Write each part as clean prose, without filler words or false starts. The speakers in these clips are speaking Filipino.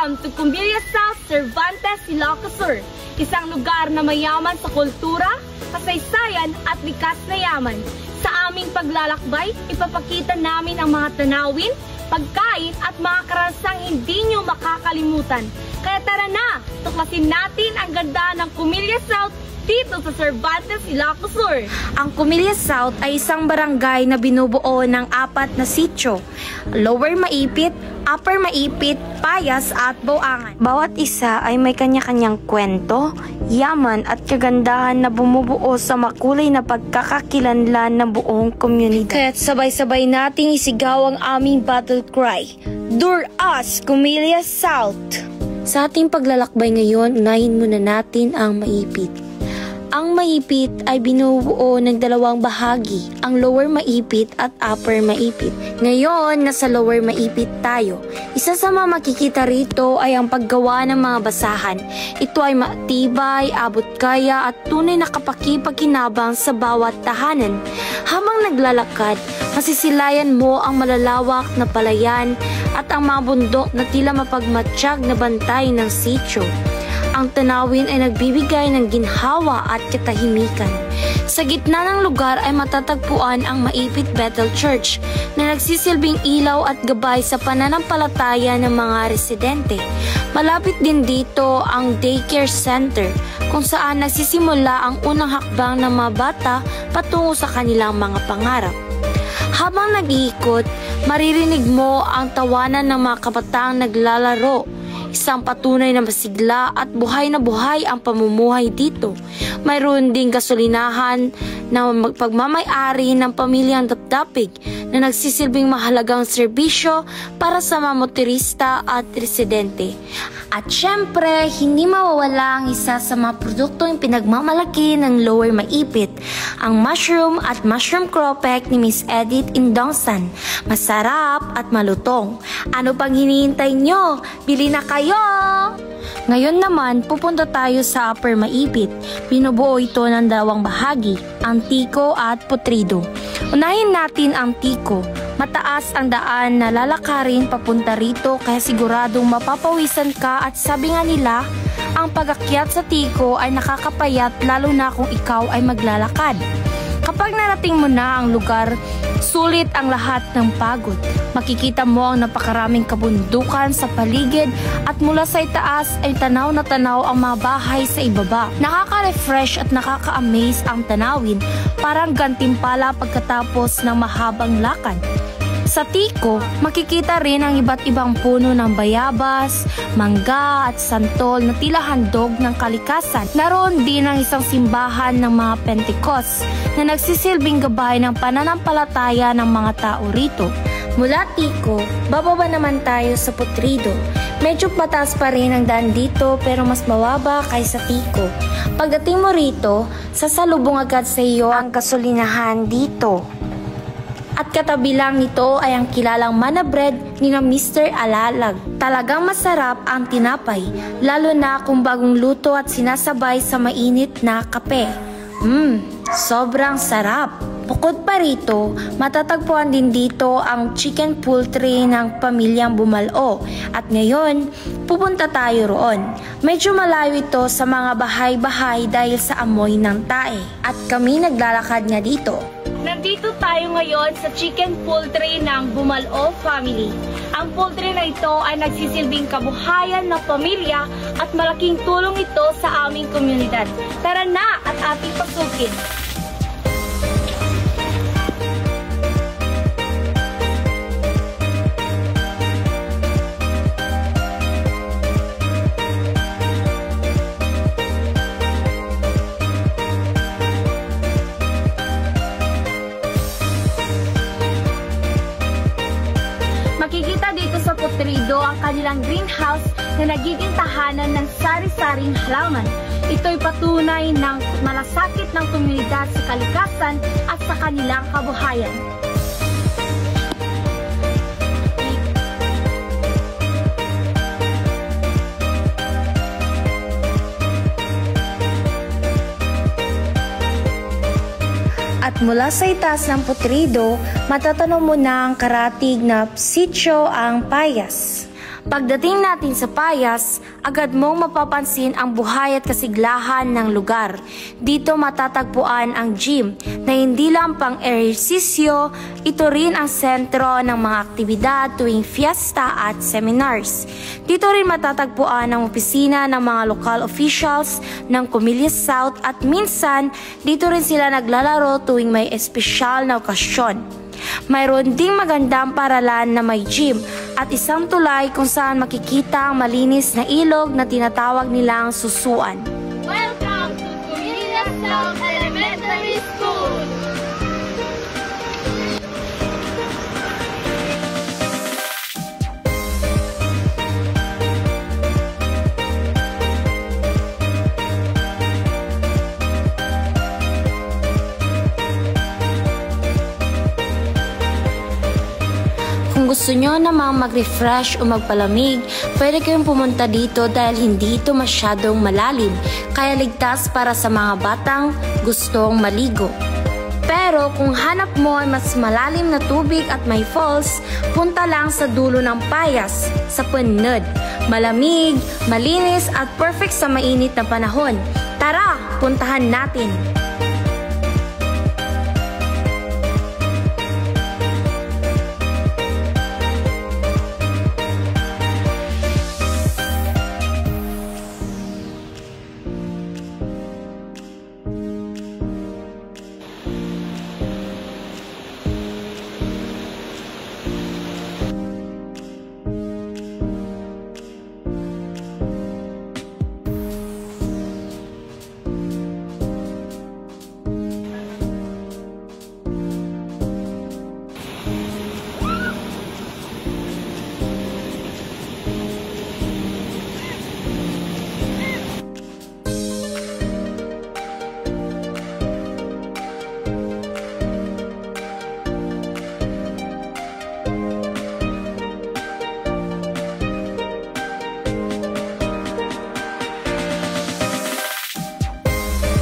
Welcome to Cumilla South, Cervantes, Ilocos Sur, isang lugar na mayaman sa kultura, kasaysayan at likas na yaman. Sa aming paglalakbay, ipapakita namin ang mga tanawin, pagkain at mga karanasan hindi nyo makakalimutan. Kaya tara na, tuklasin natin ang ganda ng Cumilla South dito sa Cervantes, Ilocos Sur. Ang Cumilla South ay isang barangay na binubuo ng 4 na sitio: Lower Maipit, Upper Maipit, Payas at Buangan. Bawat isa ay may kanya-kanyang kwento, yaman at kagandahan na bumubuo sa makulay na pagkakakilanlan ng buong komunidad. Kaya't sabay-sabay nating isigaw ang aming battle cry, Dur Us, Cumilla South! Sa ating paglalakbay ngayon, unahin muna natin ang Maipit. Ang Maipit ay binubuo ng 2 bahagi, ang Lower Maipit at Upper Maipit. Ngayon, nasa Lower Maipit tayo. Isa sa mga makikita rito ay ang paggawa ng mga basahan. Ito ay matibay, abot kaya at tunay na kapaki-pakinabang sa bawat tahanan. Habang naglalakad, masisilayan mo ang malalawak na palayan at ang mga bundok na tila mapagmatsyag na bantay ng sitio. Ang tanawin ay nagbibigay ng ginhawa at katahimikan. Sa gitna ng lugar ay matatagpuan ang Maipit Bethel Church na nagsisilbing ilaw at gabay sa pananampalataya ng mga residente. Malapit din dito ang daycare center kung saan nagsisimula ang unang hakbang ng mga bata patungo sa kanilang mga pangarap. Habang nag-iikot, maririnig mo ang tawanan ng mga kabataang naglalaro. Isang patunay na masigla at buhay na buhay ang pamumuhay dito. Mayroon ding gasolinahan na pagmamay-ari ng pamilyang Dapdapig na nagsisilbing mahalagang serbisyo para sa mga motorista at residente. At syempre, hindi mawawala ang isa sa mga produktong pinagmamalaki ng Lower Maipit, ang mushroom at mushroom cropek ni Miss Edith Indongsan. Masarap at malutong. Ano pang hinihintay nyo? Bili na kayo! Ngayon naman, pupunta tayo sa Upper Maipit. Binubuo ito ng 2 bahagi, ang Tiko at Putrido. Unahin natin ang Tiko. Mataas ang daan na lalakarin papunta rito kaya siguradong mapapawisan ka at sabi nga nila, ang pag-akyat sa Tiko ay nakakapayat lalo na kung ikaw ay maglalakad. Kapag narating mo na ang lugar, sulit ang lahat ng pagod. Makikita mo ang napakaraming kabundukan sa paligid at mula sa itaas ay tanaw na tanaw ang mga bahay sa ibaba. Nakaka-refresh at nakaka-amaze ang tanawin, parang gantimpala pagkatapos ng mahabang lakad. Sa Tiko, makikita rin ang iba't ibang puno ng bayabas, mangga at santol na tila handog ng kalikasan. Naroon din ang isang simbahan ng mga Pentecost na nagsisilbing gabay ng pananampalataya ng mga tao rito. Mula Tiko, bababa naman tayo sa Putrido. Medyo mataas pa rin ang daan dito pero mas mababa kaysa Tiko. Pagdating mo rito, sasalubong agad sa iyo ang gasolinahan dito. At katabi lang nito ay ang kilalang manna bread ni na Mr. Alalag. Talagang masarap ang tinapay, lalo na kung bagong luto at sinasabay sa mainit na kape. Sobrang sarap! Bukod pa rito, matatagpuan din dito ang chicken poultry ng pamilyang Bumalao. At ngayon, pupunta tayo roon. Medyo malayo ito sa mga bahay-bahay dahil sa amoy ng tae. At kami naglalakad nga dito. Nandito tayo ngayon sa chicken poultry ng Bumalao family. Ang poultry na ito ay nagsisilbing kabuhayan ng pamilya at malaking tulong ito sa aming komunidad. Tara na at ating pasukin! Makikita dito sa Putrido ang kanilang greenhouse na nagiging tahanan ng sari-saring halaman. Ito'y patunay ng malasakit ng komunidad sa kalikasan at sa kanilang kabuhayan. At mula sa itaas ng Putrido, matatanong mo na ang karatig na sitio ang Payas. Pagdating natin sa Payas, agad mong mapapansin ang buhay at kasiglahan ng lugar. Dito matatagpuan ang gym na hindi lang pang ehersisyo, ito rin ang sentro ng mga aktibidad tuwing fiesta at seminars. Dito rin matatagpuan ang opisina ng mga local officials ng Comillas South at minsan dito rin sila naglalaro tuwing may espesyal na okasyon. Mayroon ding magandang paralan na may gym at isang tulay kung saan makikita ang malinis na ilog na tinatawag nilang susuan. Welcome to Comillas South Elementary School! Kung gusto nyo namang mag-refresh o magpalamig, pwede kayong pumunta dito dahil hindi ito masyadong malalim, kaya ligtas para sa mga batang gustong maligo. Pero kung hanap mo ay mas malalim na tubig at may falls, punta lang sa dulo ng Payas, sa Punod. Malamig, malinis at perfect sa mainit na panahon. Tara, puntahan natin!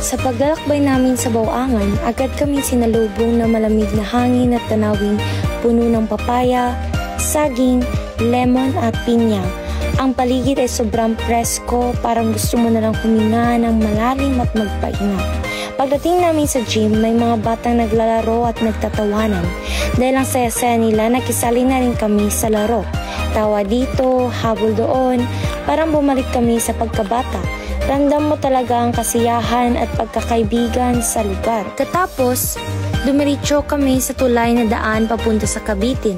Sa paglalakbay namin sa Bawangan, agad kami sinalubong na malamig na hangin at tanawing puno ng papaya, saging, lemon at pinya. Ang paligid ay sobrang presko, parang gusto mo na lang huminga ng malalim at magpahinga. Pagdating namin sa gym, may mga batang naglalaro at nagtatawanan. Dahil ang saya-saya nila, nakisali na rin kami sa laro. Tawa dito, habol doon, parang bumalik kami sa pagkabata. Ramdam mo talaga ang kasiyahan at pagkakaibigan sa lugar. Katapos, dumiretso kami sa tulay na daan papunta sa Cabitin.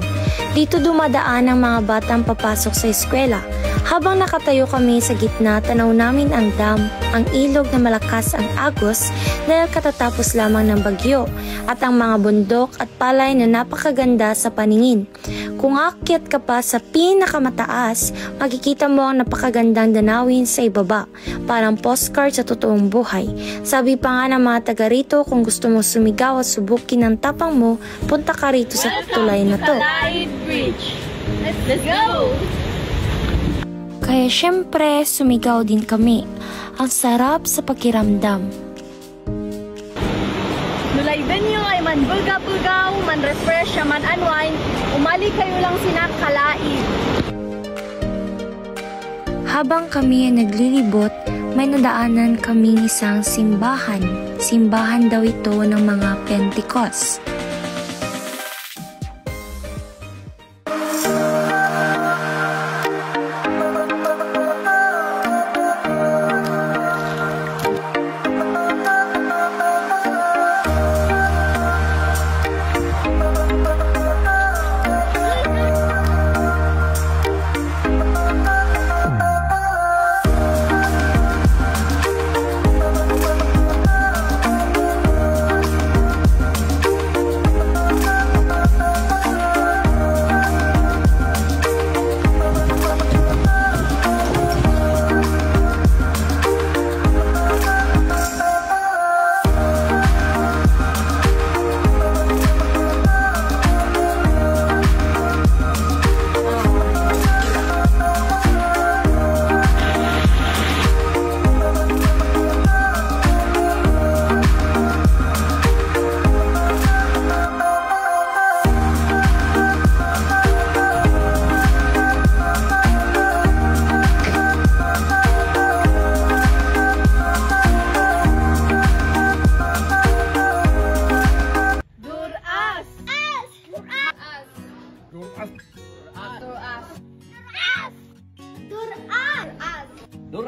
Dito dumadaan ang mga batang papasok sa eskwela. Habang nakatayo kami sa gitna, tanaw namin ang dam, ang ilog na malakas ang agos dahil katatapos lamang ng bagyo, at ang mga bundok at palay na napakaganda sa paningin. Kung aakyat ka pa sa pinakamataas, makikita mo ang napakagandang danawin sa ibaba, parang postcard sa totoong buhay. Sabi pa nga ng mga taga rito, kung gusto mo sumigaw at subukin ang tapang mo, punta ka rito sa tulay na to. Let's go! Kaya syempre, sumigaw din kami. Ang sarap sa pakiramdam. Nulayben nyo ay manbulga-bulgaw, man-refresh, man-unwind, umali kayo lang sinakalaid. Habang kami ay naglilibot, may nadaanan kaming isang simbahan. Simbahan daw ito ng mga Pentecost.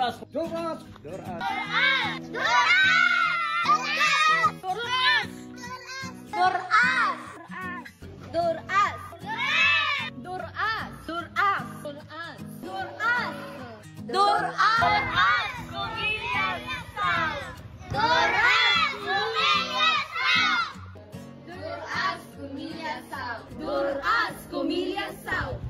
Duras. Duras. Duras. Duras, Kumilya South.